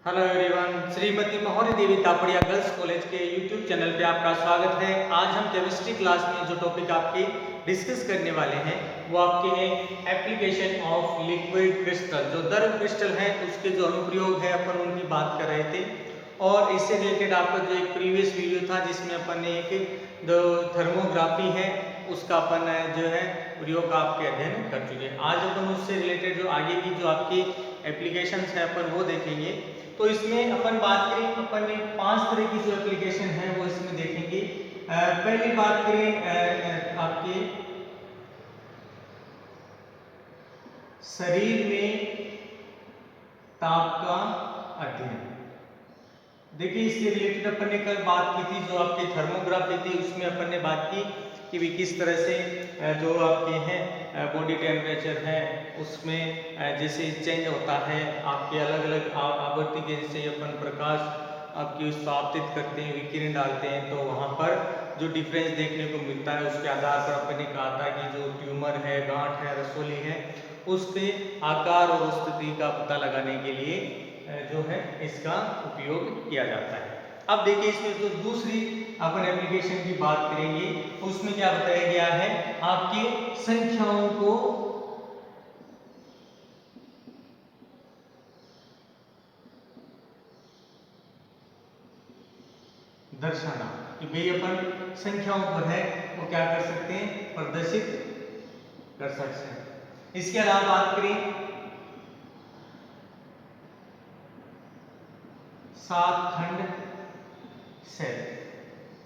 Hello everyone, Shrimati महोरी देवी Tapadia girls college के YouTube channel पे आपका स्वागत है। आज हम केमिस्ट्री क्लास में जो टॉपिक आपके डिस्कस करने वाले हैं वो आपके हैं एप्लीकेशन ऑफ लिक्विड क्रिस्टल। जो द्रव क्रिस्टल है उसके जो अनुप्रयोग है अपन उनकी बात कर रहे थे और इससे रिलेटेड आपका जो एक प्रीवियस वीडियो था जिसमें अपन ने एक जो थर्मोग्राफी है उसका अपन जो है प्रयोग का आपके अध्ययन कर चुके हैं। आज अपन उससे रिलेटेड जो आगे की जो आपकी एप्लीकेशंस है अपन वो देखेंगे। तो इसमें अपन बात करें, अपन ने 5 तरह की जो एप्लीकेशन है वो इसमें देखेंगे। पहली बात करें आपके शरीर में ताप का अध्ययन। देखिए इससे रिलेटेड अपन ने कल बात की थी, जो आपकी थर्मोग्राफी थी उसमें अपन ने बात की कि भी किस तरह से जो आपके हैं बॉडी टेम्परेचर है उसमें जैसे चेंज होता है, आपके अलग अलग आवृत्ति के जैसे अपन प्रकाश आपकी उस पर आपतित करते हैं, विकिरण डालते हैं तो वहाँ पर जो डिफरेंस देखने को मिलता है उसके आधार पर अपन ने कहा था कि जो ट्यूमर है, गांठ है, रसोली है, उसके आकार और स्थिति का पता लगाने के लिए जो है इसका उपयोग किया जाता है। अब देखिए इसमें जो दूसरी अपन एप्लीकेशन की बात करेंगे उसमें क्या बताया गया है, आपके संख्याओं को दर्शाना कि भाई अपन संख्याओं पर है वो क्या कर सकते हैं, प्रदर्शित कर सकते हैं। इसके अलावा बात करें 7 खंड सेल,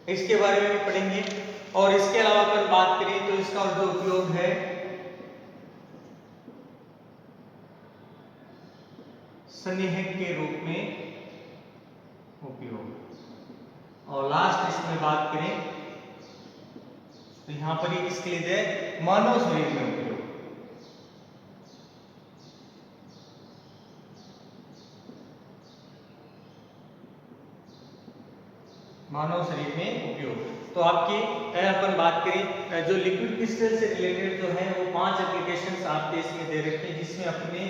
इसके बारे में भी पढ़ेंगे। और इसके अलावा अपन बात करें तो इसका जो उपयोग है संयुग्म के रूप में उपयोग। और लास्ट इसमें बात करें तो यहां पर ये किसके लिए है, मानव शरीर में उपयोग। मानव शरीर में उपयोग। तो आपकी अपन बात करें जो लिक्विड क्रिस्टल से रिलेटेड जो है वो 5 एप्लीकेशंस आपके इसमें दे रखे हैं, जिसमें अपने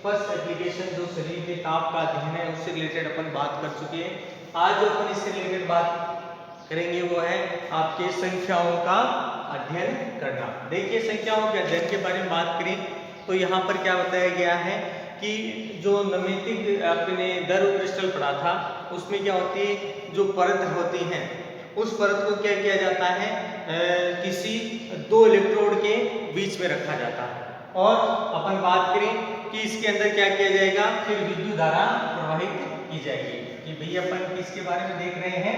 फर्स्ट एप्लीकेशन जो शरीर के ताप का अध्ययन है उससे रिलेटेड अपन बात कर चुके हैं। आज जो अपन इससे रिलेटेड बात करेंगे वो है आपके संख्याओं का अध्ययन करना। देखिए संख्याओं के अध्ययन के बारे में बात करें तो यहाँ पर क्या बताया गया है कि जो नैमित्तिक आपने द्रव क्रिस्टल पढ़ा था उसमें क्या होती है, जो परत होती है उस परत को क्या किया जाता है, किसी 2 इलेक्ट्रोड के बीच में रखा जाता है। और अपन बात करें कि इसके अंदर क्या किया जाएगा, फिर विद्युत धारा प्रवाहित की जाएगी। कि भैया अपन किसके बारे में देख रहे हैं,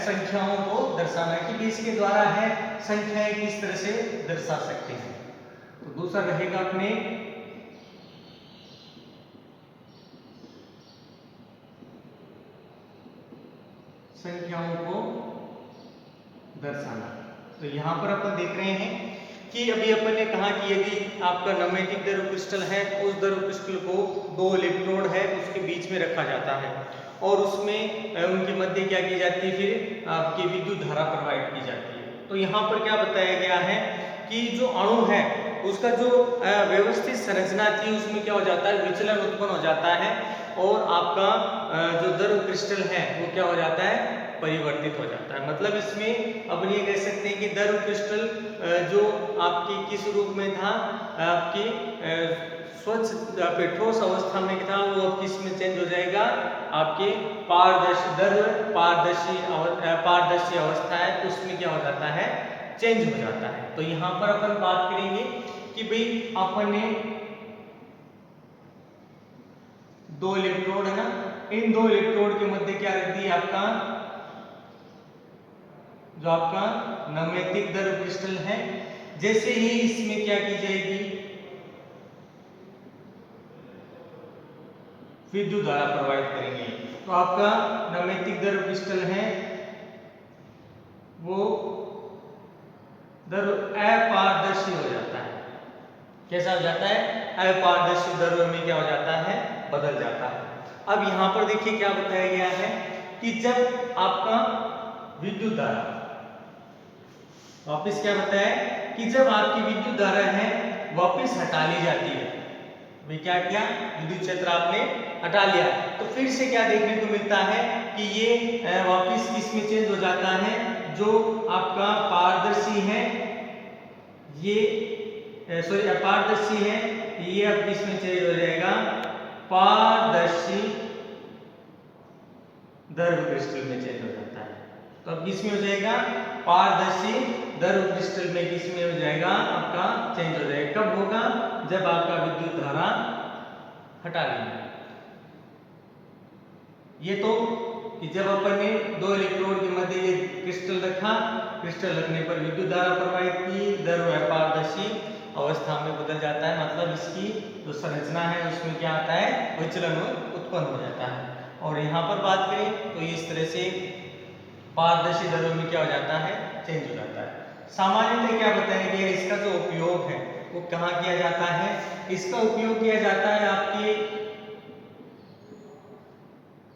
संख्याओं को दर्शाना है कि इसके द्वारा है संख्याएं किस तरह से दर्शा सकते हैं। तो दूसरा रहेगा अपने संख्याओं को दर्शाना। तो यहाँ पर अपन देख रहे हैं कि अभी अपन ने कहा कि यदि आपका नैमित्तिक द्रव क्रिस्टल है उस द्रव क्रिस्टल को 2 इलेक्ट्रोड है उसके बीच में रखा जाता है और उसमें उनके मध्य क्या की जाती है, फिर आपकी विद्युत धारा प्रवाहित की जाती है। तो यहाँ पर क्या बताया गया है कि जो अणु है उसका जो व्यवस्थित संरचना थी उसमें क्या हो जाता है, विचलन उत्पन्न हो जाता है और आपका जो द्रव क्रिस्टल है वो क्या हो जाता है, परिवर्तित हो जाता है। मतलब इसमें अपन ये कह सकते हैं कि द्रव क्रिस्टल जो आपकी किस रूप में था, आपकी स्वच्छ ठोस अवस्था में था वो अब किस में चेंज हो जाएगा, आपके पारदर्शी द्रव पारदर्शी अवस्था है उसमें क्या हो जाता है, चेंज हो जाता है। तो यहाँ पर अपन बात करेंगे कि भाई अपन ने 2 इलेक्ट्रोड है ना, इन 2 इलेक्ट्रोड के मध्य क्या रख दी, आपका जो आपका नैमित्तिक द्रव क्रिस्टल है। जैसे ही इसमें क्या की जाएगी, विद्युत धारा प्रवाहित करेंगे तो आपका नैमित्तिक द्रव क्रिस्टल है वो द्रव अपारदर्शी हो जाता है। कैसा हो जाता है, अपारदर्शी द्रव में क्या हो जाता है, बदल जाता है। अब यहाँ पर देखिए क्या बताया गया है कि जब आपका विद्युत धारा, वापिस क्या बताया कि जब आपकी विद्युत धारा है वापिस हटा ली जाती है भी क्या किया, विद्युत क्षेत्र आपने हटा लिया, तो फिर से क्या देखने को मिलता है कि ये वापस किस में चेंज हो जाता है, जो आपका पारदर्शी है ये सॉरी अपारदर्शी है, ये अब किस में चेंज हो जाएगा, पारदर्शी ध्रुव क्रिस्टल में चेंज हो जाता है। तो अब किस में हो जाएगा, पारदर्शी ध्रुव क्रिस्टल में किस में हो जाएगा, आपका चेंज हो जाएगा। कब होगा, जब आपका विद्युत धारा हटा लेंगे। ये तो कि जब अपन ने दो इलेक्ट्रोड के मध्य ये क्रिस्टल रखा, क्रिस्टल रखने पर विद्युत धारा प्रवाहित की, ध्रुव अपारदर्शी अवस्था में बदल जाता है, मतलब इसकी जो संरचना है उसमें क्या आता है, विचलन उत्पन्न हो जाता है। और यहाँ पर बात करें तो इस तरह से पारदर्शी ध्रुव में क्या हो जाता है, चेंज हो जाता है। सामान्यतः क्या बताएंगे, इसका जो उपयोग है वो कहाँ किया जाता है, इसका उपयोग किया जाता है आपके,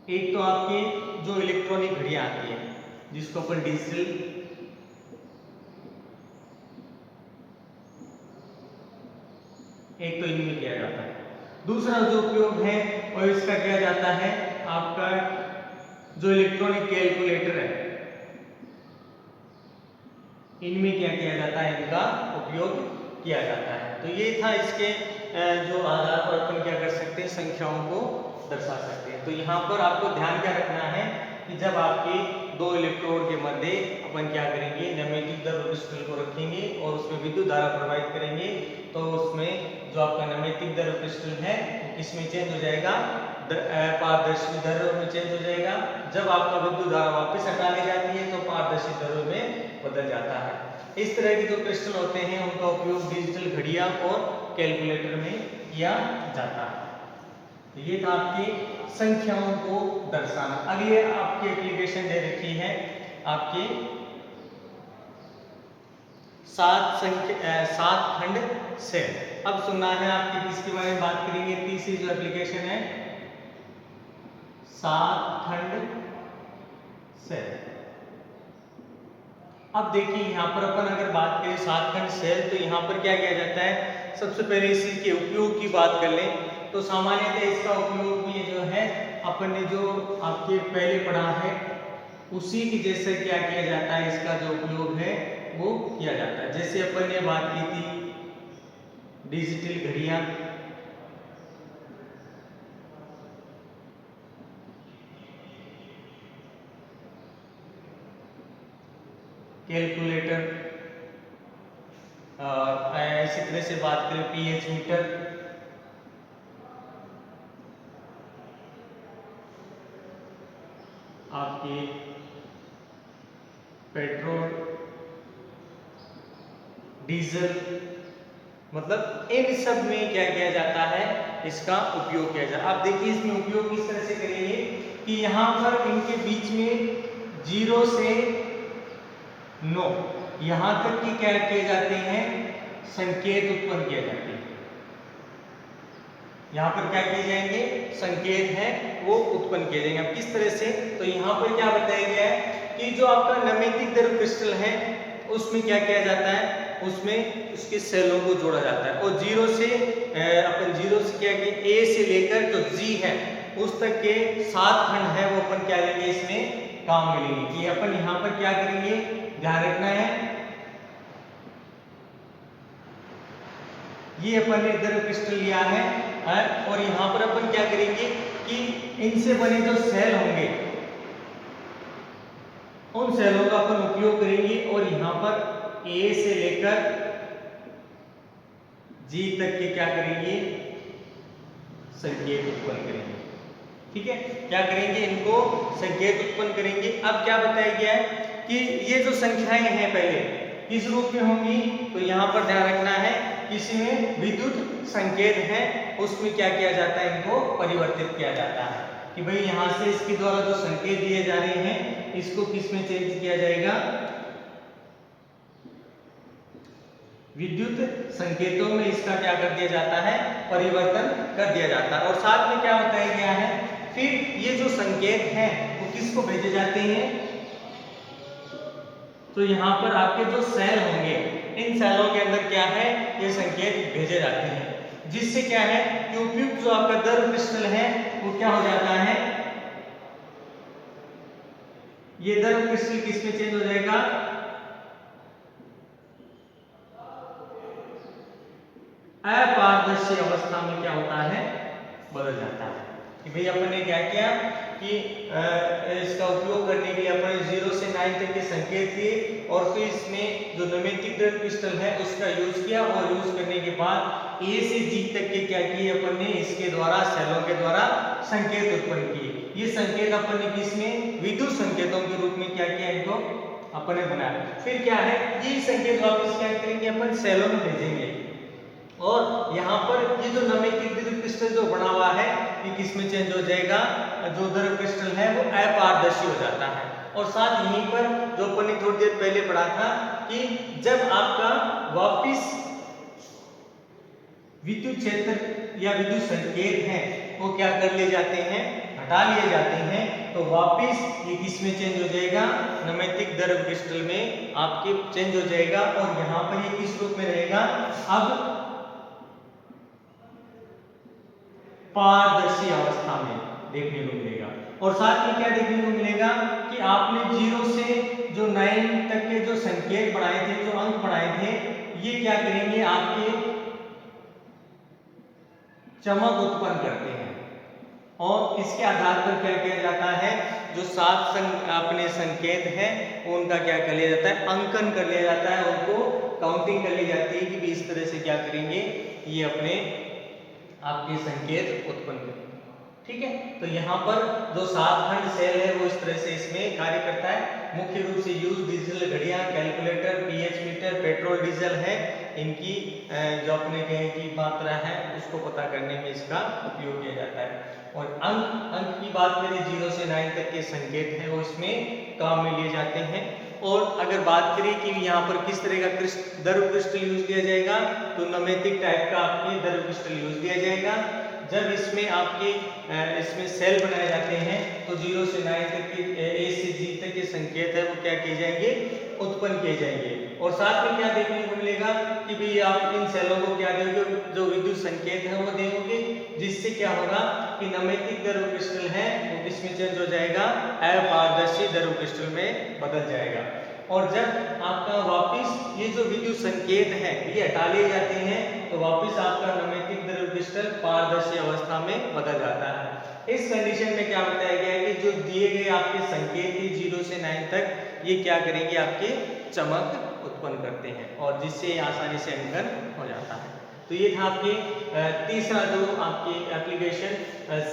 एक तो आपके जो इलेक्ट्रॉनिक घड़ियां आती है जिसको अपन डिजिटल एक तो इनमें किया जाता है। दूसरा जो उपयोग है और इसका किया जाता है आपका जो इलेक्ट्रॉनिक कैलकुलेटर है, इनमें क्या किया जाता है, इनका उपयोग किया जाता है। तो ये था इसके जो आधार पर अपन क्या कर सकते हैं, संख्याओं को दर्शा सकते हैं। तो यहाँ पर आपको ध्यान क्या रखना है कि जब आपके दो इलेक्ट्रोड के मध्य अपन क्या करेंगे, नैमेटिक ध्रुव क्रिस्टल को रखेंगे और उसमें विद्युत धारा प्रवाहित करेंगे, तो उसमें जो आपका नैमेटिक ध्रुव क्रिस्टल है वो किसमें चेंज हो जाएगा, पारदर्शी ध्रुव में चेंज हो जाएगा। जब आपका विद्युत धारा वापस हटा ली जाती है तो पारदर्शी ध्रुव में बदल जाता है। इस तरह के जो क्रिस्टल होते हैं उनका उपयोग डिजिटल घड़ियां और कैलकुलेटर में किया जाता है। तो ये था आपकी संख्याओं को दर्शाना। अगले आपकी एप्लीकेशन दे रखी है आपके 7 खंड सेल। अब सुनना है आपकी किसके बारे में बात करेंगे, तीसरी जो एप्लीकेशन है 7 खंड सेल। अब देखिए यहाँ पर अपन अगर बात करें 7 खंड सेल, तो यहाँ पर क्या किया जाता है, सबसे पहले इसके उपयोग की बात कर लें तो सामान्यतः इसका उपयोग भी जो है अपन ने जो आपके पहले पढ़ा है उसी के जैसे क्या किया जाता है, इसका जो उपयोग है वो किया जाता है। जैसे अपन ने बात की थी डिजिटल घड़ियां, कैलकुलेटर, इसी तरह से बात करें पीएच मीटर, आपके पेट्रोल, डीजल, मतलब इन सब में क्या किया जाता है, इसका उपयोग किया जाता है। आप देखिए इसमें उपयोग किस तरह से करेंगे कि यहाँ पर इनके बीच में 0 से 9 यहाँ तक की क्या किए जाते हैं, संकेत उत्पन्न किए जाते हैं। यहाँ पर क्या किए जाएंगे, संकेत है वो उत्पन्न किए जाएंगे। अब किस तरह से, तो यहाँ पर क्या बताया गया है कि जो आपका नैमेटिक ध्रुव क्रिस्टल है उसमें क्या किया जाता है, उसमें उसके सेलों को जोड़ा जाता है और 0 से अपन 0 से क्या कि ए से लेकर जो जी है उस तक के 7 खंड है वो अपन क्या लेंगे, इसमें काम में लेंगे। कि अपन यहाँ पर क्या करेंगे, ध्यान रखना है, ये अपन ने ध्रुव क्रिस्टल लिया है और यहाँ पर अपन क्या करेंगे कि इनसे बने जो सेल होंगे उन सेलों का अपन उपयोग करेंगे और यहाँ पर ए से लेकर जी तक के क्या करेंगे, संकेत उत्पन्न करेंगे। ठीक है, क्या करेंगे, इनको संकेत उत्पन्न करेंगे। अब क्या बताया गया है कि ये जो संख्याएं हैं पहले किस रूप में होंगी, तो यहाँ पर ध्यान रखना है किसी में विद्युत संकेत है उसमें क्या किया जाता है, इनको परिवर्तित किया जाता है कि भाई यहाँ से इसके द्वारा जो संकेत दिए जा रहे हैं इसको किस में चेंज किया जाएगा, विद्युत संकेतों में इसका क्या कर दिया जाता है, परिवर्तन कर दिया जाता है। और साथ में क्या बताया गया है, फिर ये जो संकेत हैं वो किसको भेजे जाते हैं, तो यहाँ पर आपके जो सेल होंगे इन सेलों के अंदर क्या है, ये संकेत भेजे जाते हैं। जिससे क्या है कि उपयुक्त जो आपका द्रव क्रिस्टल है वो क्या हो जाता है, ये द्रव क्रिस्टल किसमें चेंज हो जाएगा, अपारदर्शी अवस्था में क्या होता है, बदल जाता है। कि भाई अपन ने क्या किया कि इसका उपयोग करने के लिए अपन 0 से 9 तक के संकेत लिए और फिर इसमें जो नैमित्तिक द्रव क्रिस्टल है उसका यूज किया और यूज करने के बाद ए से जी तक के क्या किए अपन ने, इसके द्वारा सेलों के द्वारा संकेत उत्पन्न किए। ये संकेत अपन ने किसमें, विद्युत संकेतों के रूप में क्या किया, इनको अपन ने बनाया। फिर क्या है, ये संकेत वापस क्या करेंगे, अपन सेलों में भेजेंगे और यहाँ पर ये जो नैमित्तिक द्रव क्रिस्टल जो बना हुआ है ये किसमें चेंज हो जाएगा, जो द्रव क्रिस्टल है वो अपारदर्शी हो जाता है। और साथ यहीं पर जो अपन ने थोड़ी देर पहले पढ़ा था कि जब आपका वापिस विद्युत क्षेत्र या विद्युत संकेत है वो क्या कर लिए जाते हैं, हटा लिए जाते हैं, तो वापिस ये किसमें चेंज हो जाएगा, नैमित्तिक द्रव क्रिस्टल में आपके चेंज हो जाएगा। और यहाँ पर ये किस रूप में रहेगा, अब पारदर्शी अवस्था में देखने को मिलेगा। और साथ में क्या देखने को मिलेगा कि आपने 0 से जो 9 तक के जो संकेत बनाए थे, जो अंक बनाए थे, ये क्या करेंगे, आपके चमक उत्पन्न करते हैं। और इसके आधार पर क्या किया जाता है, जो 7 अपने संकेत हैं उनका क्या कर लिया जाता है, अंकन कर लिया जाता है, उनको काउंटिंग कर ली जाती है कि भी इस तरह से क्या करेंगे, ये अपने आपके संकेत उत्पन्न करेंगे। ठीक है, तो यहाँ पर जो 7 खंड सेल है वो इस तरह से इसमें कार्य करता है। मुख्य रूप से यूज डिजिटल घड़ियां, calculator, pH meter, petrol diesel है, इनकी जो अपने कहें की मात्रा है उसको पता करने में इसका उपयोग किया जाता है। और अंक की बात करें, 0 से 9 तक के संकेत हैं वो इसमें काम में लिए जाते हैं। और अगर बात करें कि यहाँ पर किस तरह का द्रव क्रिस्टल यूज किया जाएगा, तो नैमित्तिक टाइप का आपके द्रव क्रिस्टल यूज किया जाएगा। जब इसमें आपके इसमें सेल बनाए जाते हैं तो 0 से 9 तक के ए से जी तक के संकेत है वो क्या किए जाएंगे, उत्पन्न किए जाएंगे। और साथ में क्या देखने को मिलेगा कि भाई आप इन सेलों को क्या देंगे, जो विद्युत संकेत है वो देंगे, जिससे क्या होगा कि नैमित्तिक द्रव क्रिस्टल है वो किसमें चेंज हो जाएगा, अपारदर्शी द्रव क्रिस्टल में बदल जाएगा। और जब आपका वापिस ये जो विद्युत संकेत है ये हटा लिए जाते हैं तो वापिस आपका नैमित्तिक द्रव क्रिस्टल पारदर्शी अवस्था में बदल जाता है। इस कंडीशन में क्या बताया गया है कि जो दिए गए आपके संकेत 0 से 9 तक ये क्या करेंगे, आपके चमक उत्पन्न करते हैं और जिससे आसानी से अंकन हो जाता है। तो ये था आपके तीसरा जो आपके एप्लीकेशन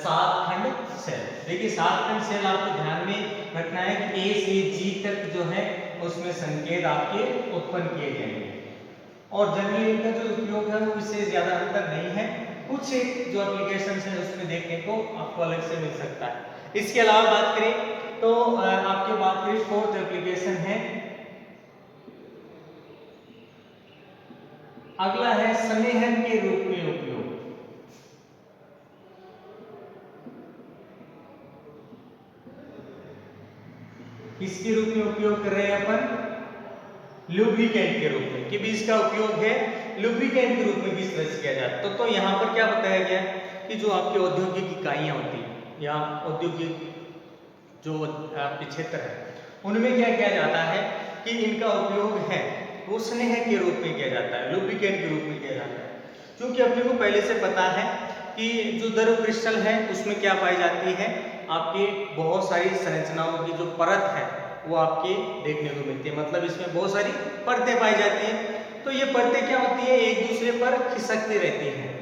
7 खंड सेल। देखिए 7 खंड सेल आपको ध्यान में रखना है कि ए से जी तक जो है उसमें संकेत आपके उत्पन्न किए जाएंगे और जनरली इनका जो उपयोग है वो इससे ज्यादा अंतर नहीं है। कुछ जो एप्लीकेशन है उसमें देखने को आपको अलग से मिल सकता है। इसके अलावा बात करें तो आपकी बात करें 4th एप्लीकेशन है, अगला है स्नेहन के रूप में उपयोग। किसके रूप में उपयोग कर रहे हैं अपन, लुब्रिकेंट के रूप में, कि भी इसका उपयोग है लुब्रिकेंट के रूप में किस तरह से किया जाता है। तो यहाँ पर क्या बताया गया कि जो आपके औद्योगिक इकाइयां होती हैं या औद्योगिक जो आपके क्षेत्र है उनमें क्या किया जाता है कि इनका उपयोग है वो स्नेह के रूप में किया जाता है, लुब्रिकेंट के रूप में किया जाता है। क्योंकि अपने को पहले से पता है कि जो द्रव क्रिस्टल है उसमें क्या पाई जाती है, आपके बहुत सारी संरचनाओं की जो परत है वो आपके देखने को मिलती है, मतलब इसमें बहुत सारी परतें पाई जाती हैं। तो ये परतें क्या होती है, एक दूसरे पर खिसकती रहती हैं।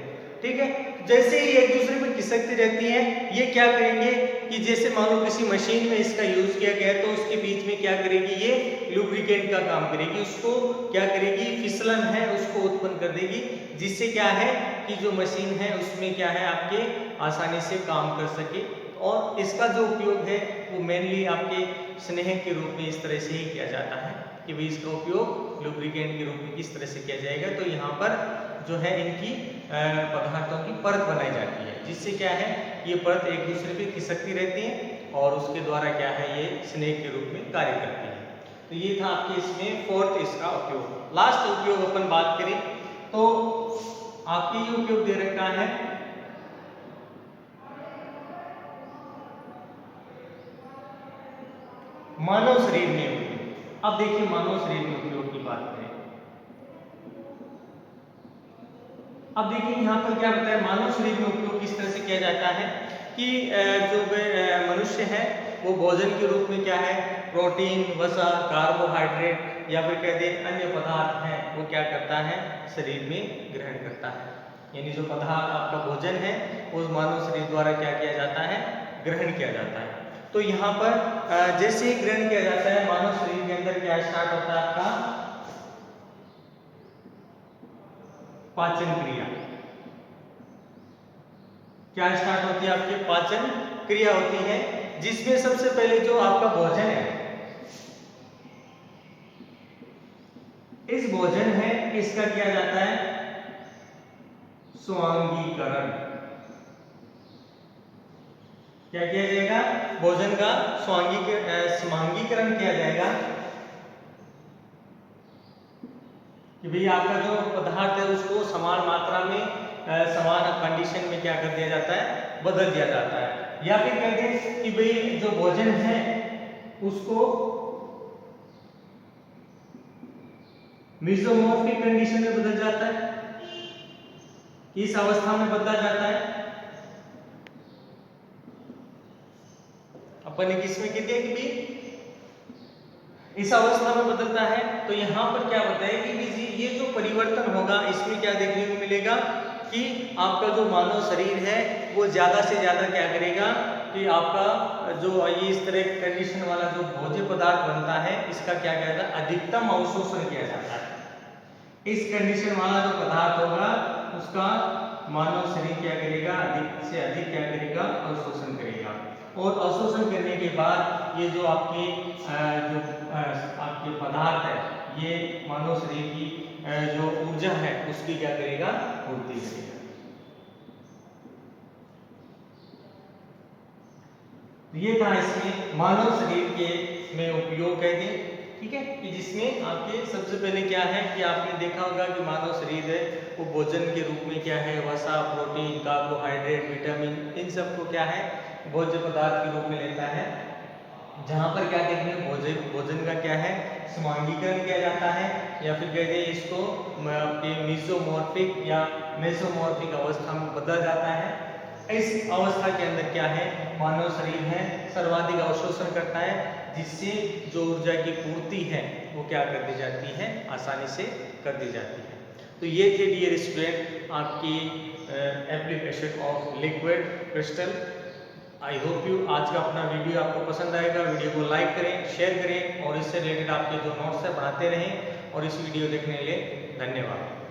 ठीक है, जैसे ही एक दूसरे पर खिसकती रहती हैं ये क्या करेंगे कि जैसे मान लो किसी मशीन में इसका यूज किया गया तो उसके बीच में क्या करेगी, ये लुब्रिकेंट का काम करेगी, उसको क्या करेगी, फिसलन है उसको उत्पन्न कर देगी, जिससे क्या है कि जो मशीन है उसमें क्या है आपके आसानी से काम कर सके। और इसका जो उपयोग है वो मेनली आपके स्नेह के रूप में इस तरह से ही किया जाता है कि भाई इसका उपयोग लुब्रिकेंट के रूप में किस तरह से किया जाएगा। तो यहाँ पर जो है इनकी पदार्थों की परत बनाई जाती है, जिससे क्या है ये परत एक दूसरे पे खिसकती रहती है और उसके द्वारा क्या है ये स्नेह के रूप में कार्य करती है। तो ये था आपके इसमें 4th इसका उपयोग। लास्ट उपयोग अपन बात करें तो आपके ये उपयोग दे रखा है मानव शरीर में उपयोग। अब देखिए मानव शरीर में उपयोग की बात करें। अब देखिए यहाँ पर क्या बताया, मानव शरीर में उपयोग किस तरह से किया जाता है कि जो मनुष्य है वो भोजन के रूप में क्या है, प्रोटीन, वसा, कार्बोहाइड्रेट या फिर कह दें अन्य पदार्थ हैं वो क्या करता है, शरीर में ग्रहण करता है। यानी जो पदार्थ आपका भोजन है उस मानव शरीर द्वारा क्या किया जाता है, ग्रहण किया जाता है। तो यहाँ पर जैसे ही ग्रहण किया जाता है मानव शरीर के अंदर क्या स्टार्ट होता है, आपका पाचन क्रिया। क्या स्टार्ट होती है, आपकी पाचन क्रिया होती है, जिसमें सबसे पहले जो आपका भोजन है, इस भोजन है इसका किया जाता है स्वांगीकरण। क्या किया जाएगा, भोजन का स्वांगीकरण किया जाएगा कि भाई आपका जो पदार्थ है उसको समान मात्रा में समान कंडीशन में क्या कर दिया जाता है, बदल दिया जाता है। या फिर कहते हैं कि भाई जो भोजन है उसको मेसोमॉर्फिक कंडीशन में बदल जाता है, इस अवस्था में बदला जाता है। अपन ने किसमें कहते हैं कि भाई इस अवस्था में बदलता है। तो यहाँ पर क्या बताया कि ये जो परिवर्तन होगा इसमें क्या देखने को मिलेगा कि आपका जो मानव शरीर है वो ज्यादा से ज्यादा क्या करेगा कि आपका जो ये इस तरह कंडीशन वाला जो भोज्य पदार्थ बनता है इसका क्या कहता है, अधिकतम अवशोषण किया जाता है। इस कंडीशन वाला जो पदार्थ होगा उसका मानव शरीर क्या करेगा, अधिक से अधिक क्या करेगा, अवशोषण करेगा। और अवशोषण करने के बाद ये जो आपके आपके पदार्थ है ये मानव शरीर की जो ऊर्जा है उसकी क्या करेगा, पूर्ति करेगा। ये था इसमें मानव शरीर के में उपयोग कहते हैं, ठीक है, कि जिसमें आपके सबसे पहले क्या है कि आपने देखा होगा कि मानव शरीर है वो भोजन के रूप में क्या है, वसा, प्रोटीन, कार्बोहाइड्रेट, विटामिन, इन सबको क्या है भोज्य पदार्थ के रूप में लेता है। जहाँ पर क्या देखते हैं भोजन का क्या है, समांगीकरण किया जाता है या फिर कहते हैं इसको आपके मेसोमॉर्फिक या मेसोमॉर्फिक अवस्था में बदला जाता है। इस अवस्था के अंदर क्या है, मानव शरीर है सर्वाधिक अवशोषण करता है, जिससे जो ऊर्जा की पूर्ति है वो क्या कर दी जाती है, आसानी से कर दी जाती है। तो ये थे डियर स्टूडेंट आपकी application of liquid crystal. I hope you आज का अपना वीडियो आपको पसंद आएगा। वीडियो को लाइक करें, शेयर करें और इससे रिलेटेड आपके जो नोट्स है बनाते रहें। और इस वीडियो देखने के लिए धन्यवाद।